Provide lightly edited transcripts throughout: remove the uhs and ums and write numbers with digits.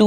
to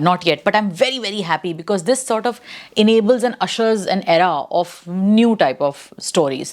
not yet, but I'm very happy because this sort of enables and ushers an era of new type of stories.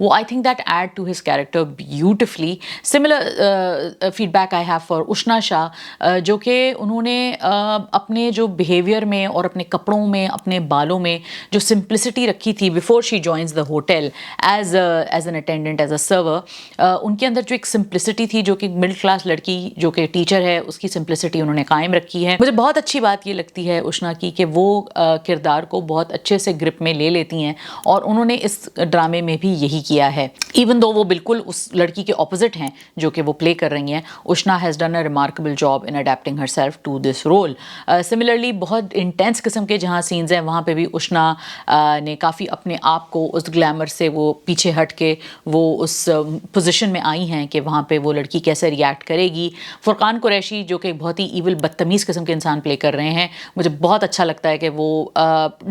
وہ I think that add to his character beautifully. Similar feedback I have for Ashna Shah, جو کہ انہوں نے اپنے جو behaviour میں اور اپنے کپڑوں میں, اپنے بالوں میں جو سمپلسٹی رکھی تھی before she joins the hotel as an attendant, as a server, ان کے اندر جو ایک سمپلسٹی تھی جو کہ مڈل کلاس لڑکی جو کہ ٹیچر ہے اس کی سمپلسٹی انہوں نے قائم رکھی ہے. مجھے بہت اچھی بات یہ لگتی ہے اشنا کی کہ وہ کردار کو بہت اچھے سے گرپ میں لے لیتی ہیں, اور انہوں نے اس ڈرامے میں بھی یہی کیا ہے, ایون دو وہ بالکل اس لڑکی کے اپوزٹ ہیں جو کہ وہ پلے کر رہی ہیں. Ashna has done a remarkable job in adapting herself to this role. Similarly بہت انٹینس قسم کے جہاں سینز ہیں وہاں پہ بھی اشنا نے کافی اپنے آپ کو اس گلیمر سے وہ پیچھے ہٹ کے وہ اس پوزیشن میں آئی ہیں کہ وہاں پہ وہ لڑکی کیسے ریئیکٹ کرے گی. فرقان قریشی جو کہ بہت ہی ایول بدتمیز قسم کے انسان پلے کر رہے ہیں, مجھے بہت اچھا لگتا ہے کہ وہ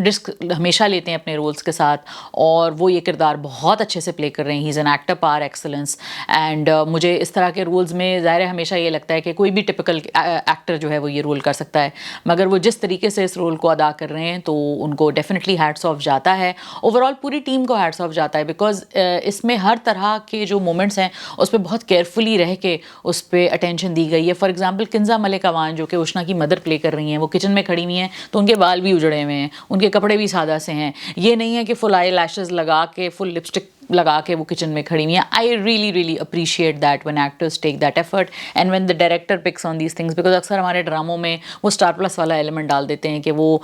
رسک ہمیشہ لیتے ہیں اپنے رولز کے ساتھ, اور وہ یہ کردار بہت اچھے سے پلے کر رہے ہیں. ہی از این ایکٹر پار ایکسلنس, اینڈ مجھے اس طرح کے رولز میں ظاہر ہے ہمیشہ یہ لگتا ہے کہ کوئی بھی ٹپکل ایکٹر جو ہے وہ یہ رول کر سکتا ہے, مگر وہ جس طریقے سے اس رول کو ادا کر رہے ہیں تو ان کو ڈیفینیٹلی ہیٹس آف جاتا ہے. اوور آل پوری ٹیم کو ہیٹس آف جاتا ہے, بیکاز اس میں ہر طرح کے جو مومنٹس ہیں اس پہ بہت کیئرفلی رہ کے اس پہ اٹینشن دی گئی ہے. فار ایگزامپل کنزا ملک اوان جو کہ اشنا کی مدر پلے کر رہی ہیں, وہ کچن میں کھڑی ہوئی ہیں تو ان کے بال بھی اجڑے ہوئے ہیں, ان کے کپڑے بھی سادہ سے ہیں. یہ نہیں ہے کہ فل آئی لیشز لگا کے, فل لپسٹک لگا کے وہ کچن میں کھڑی ہوئی ہیں. I really appreciate that when actors take that effort and when the director picks on these things, because اکثر ہمارے ڈراموں میں وہ اسٹار پلس والا ایلیمنٹ ڈال دیتے ہیں کہ وہ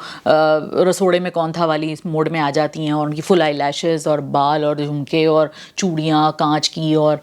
رسوڑے میں کون تھا والی موڈ میں آ جاتی ہیں, اور ان کی فل آئی لیشز اور بال اور جھمکے اور چوڑیاں کانچ کی اور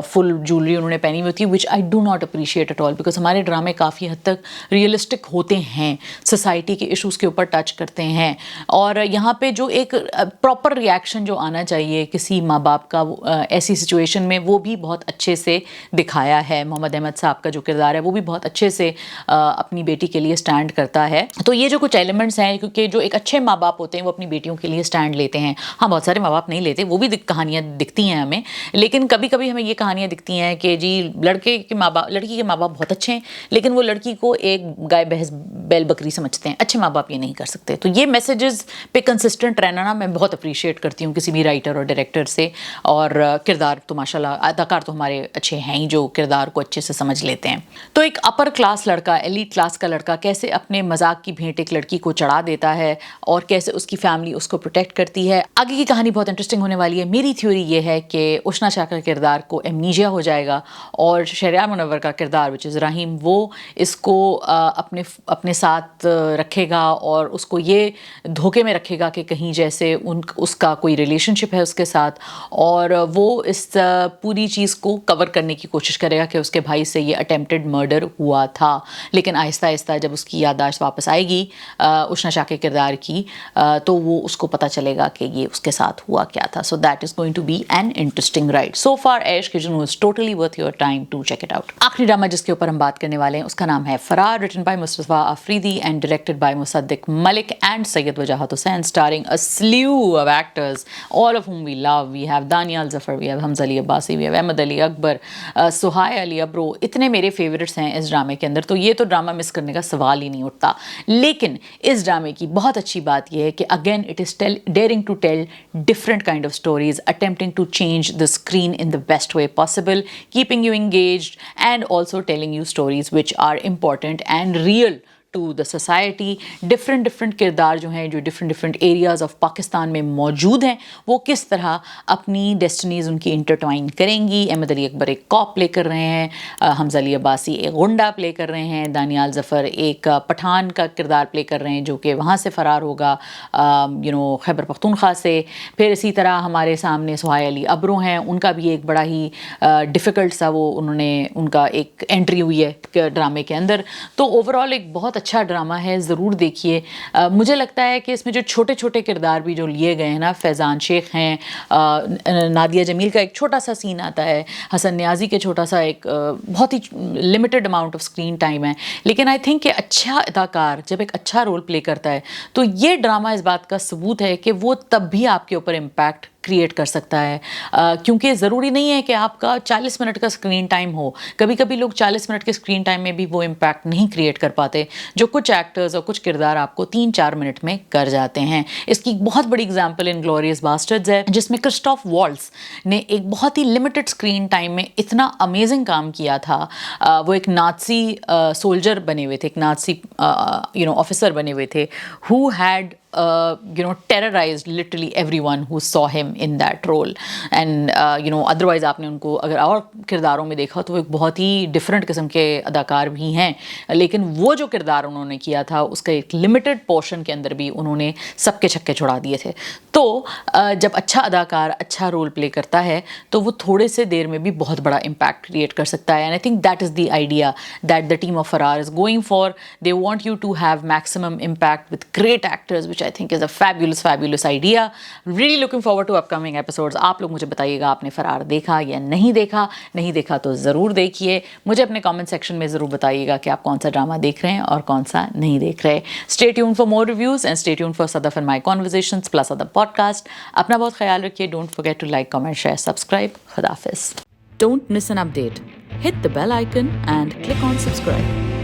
فل جولری انہوں نے پہنی ہوئی ہوتی ہے, which I do not appreciate at all, because ہمارے ڈرامے کافی حد تک ریئلسٹک ہوتے ہیں, سوسائٹی کے ایشوز کے اوپر ٹچ کرتے ہیں, اور یہاں پہ جو ایک پراپر ریئیکشن جو آنا چاہیے کسی ماں باپ کا ایسی سچویشن میں, وہ بھی بہت اچھے سے دکھایا ہے. محمد احمد صاحب کا جو کردار ہے وہ بھی بہت اچھے سے اپنی بیٹی کے لیے سٹینڈ کرتا ہے. تو یہ جو کچھ ایلیمنٹس ہیں, کیونکہ جو ایک اچھے ماں باپ ہوتے ہیں وہ اپنی بیٹیوں کے لیے سٹینڈ لیتے ہیں. ہاں بہت سارے ماں باپ نہیں لیتے, وہ بھی کہانیاں دکھتی ہیں ہمیں, لیکن کبھی کبھی ہمیں یہ کہانیاں دکھتی ہیں کہ جی لڑکی کے ماں باپ بہت اچھے ہیں لیکن وہ لڑکی کو ایک گائے بھینس بیل بکری سمجھتے ہیں. اچھے ماں باپ یہ نہیں کر سکتے. تو یہ میسیجز پہ کنسسٹنٹ رہنا نا میں بہت اپریشیٹ کرتی ہوں کسی بھی رائٹر اور ڈائریکٹر سے, اور کردار تو ماشاءاللہ اداکار تو ہمارے اچھے ہیں ہی جو کردار کو اچھے سے سمجھ لیتے ہیں. تو ایک اپر کلاس لڑکا, ایلیٹ کلاس کا لڑکا کیسے اپنے مذاق کی بھینٹ ایک لڑکی کو چڑھا دیتا ہے اور کیسے اس کی فیملی اس کو پروٹیکٹ کرتی ہے. آگے کی کہانی بہت انٹرسٹنگ ہونے والی ہے. میری تھیوری یہ ہے کہ اشنا شاہ کا کردار کو ایمنیجیا ہو جائے گا, اور شہریار منور کا کردار وچ از رحیم, وہ اس کو اپنے ساتھ رکھے گا اور اس کو یہ دھوکے میں رکھے گا کہ کہیں جیسے اس کا کوئی ریلیشن شپ ہے اس کے ساتھ, اور وہ اس پوری چیز کو کور کرنے کی کوشش کرے گا کہ اس کے بھائی سے یہ اٹیمپٹڈ مرڈر ہوا تھا. لیکن آہستہ آہستہ جب اس کی یادداشت واپس آئے گی اشنا شاہ کے کردار کی, تو وہ اس کو پتہ چلے گا کہ یہ اس کے ساتھ ہوا کیا تھا. So that is going to be an interesting ride. So for عیش کے جنون is totally worth your time to check it out. آخری ڈرامہ جس کے اوپر ہم بات کرنے والے ہیں اس کا نام ہے Farar, written by Mustafa Afridi and directed by Musaddiq Malik and Syed Wajahat Hussain, starring a slew of actors, all of whom we love. We have Daniel Zafar, we have Hamza Ali Abbasi, we have Ahmed Ali Akbar, Suhai Ali Abro. اتنے میرے favourites ہیں اس ڈرامے کے اندر, تو یہ تو drama مس کرنے کا سوال ہی نہیں اٹھتا. لیکن اس ڈرامے کی بہت اچھی بات یہ ہے کہ again it is daring to tell different kind of stories, attempting to change the screen in the best way possible, keeping you engaged and also telling you stories which are important and real to the society. Different کردار جو ہیں جو different areas of Pakistan میں موجود ہیں, وہ کس طرح اپنی ڈیسٹنیز ان کی انٹرٹوائن کریں گی. احمد علی اکبر ایک کاپ پلے کر رہے ہیں, حمزہ علی عباسی ایک غنڈہ پلے کر رہے ہیں, دانیال ظفر ایک پٹھان کا کردار پلے کر رہے ہیں جو کہ وہاں سے فرار ہوگا خیبر پختونخوا سے. پھر اسی طرح ہمارے سامنے سہائی علی ابرو ہیں, ان کا بھی ایک بڑا ہی ڈیفیکلٹ سا ان کا ایک انٹری ہوئی ہے ڈرامے کے اندر. تو اوور آل ایک بہت اچھا ڈرامہ ہے, ضرور دیکھیے. مجھے لگتا ہے کہ اس میں جو چھوٹے چھوٹے کردار بھی جو لیے گئے ہیں نا, فیضان شیخ ہیں, نادیہ جمیل کا ایک چھوٹا سا سین آتا ہے, حسن نیازی کے چھوٹا سا ایک بہت ہی limited amount of screen time ہے, لیکن آئی تھنک کہ اچھا اداکار جب ایک اچھا رول پلے کرتا ہے تو یہ ڈرامہ اس بات کا ثبوت ہے کہ وہ تب بھی آپ کے اوپر امپیکٹ کریٹ کر سکتا ہے. کیونکہ ضروری نہیں ہے کہ آپ کا 40 منٹ کا اسکرین ٹائم ہو. کبھی کبھی لوگ 40 منٹ کے اسکرین ٹائم میں بھی وہ امپیکٹ نہیں کریٹ کر پاتے جو کچھ ایکٹرز اور کچھ کردار آپ کو 3-4 منٹ میں کر جاتے ہیں. اس کی بہت بڑی اگزامپل انگلوریس باسٹرڈز ہے جس میں کرسٹوف والٹز نے ایک بہت ہی لمیٹڈ اسکرین ٹائم میں اتنا امیزنگ کام کیا تھا. وہ ایک نازی سولجر بنے ہوئے تھے, ایک نازی آفیسر بنے ہوئے تھے who had terrorized literally everyone who saw him in that role. And otherwise آپ نے ان کو اگر اور کرداروں میں دیکھا تو وہ ایک بہت ہی ڈفرینٹ قسم کے اداکار بھی ہیں, لیکن وہ جو کردار انہوں نے کیا تھا اس کا ایک لمیٹڈ پورشن کے اندر بھی انہوں نے سب کے چھکے چھڑا دیے تھے. تو جب اچھا اداکار اچھا رول پلے کرتا ہے تو وہ تھوڑے سے دیر میں بھی بہت بڑا امپیکٹ کریٹ کر سکتا ہے. And I think that is the idea that the team of Farrar is going for. They want you to have maximum impact with great actors, which I think is a fabulous idea. Really looking forward to upcoming episodes. آپ لوگ مجھے بتائیے گا آپ نے فرار دیکھا یا نہیں دیکھا تو ضرور دیکھیے. مجھے اپنے کامنٹ سیکشن میں ضرور بتائیے گا کہ آپ کون سا ڈرامہ دیکھ رہے ہیں اور کون سا نہیں دیکھ رہے. Stay tuned for more reviews and stay tuned for Sadaf and my conversations plus other podcast. اپنا بہت خیال رکھیے. Don't forget to like, comment, share, subscribe. خدا حافظ. Don't miss an update. Hit the bell icon and click on subscribe.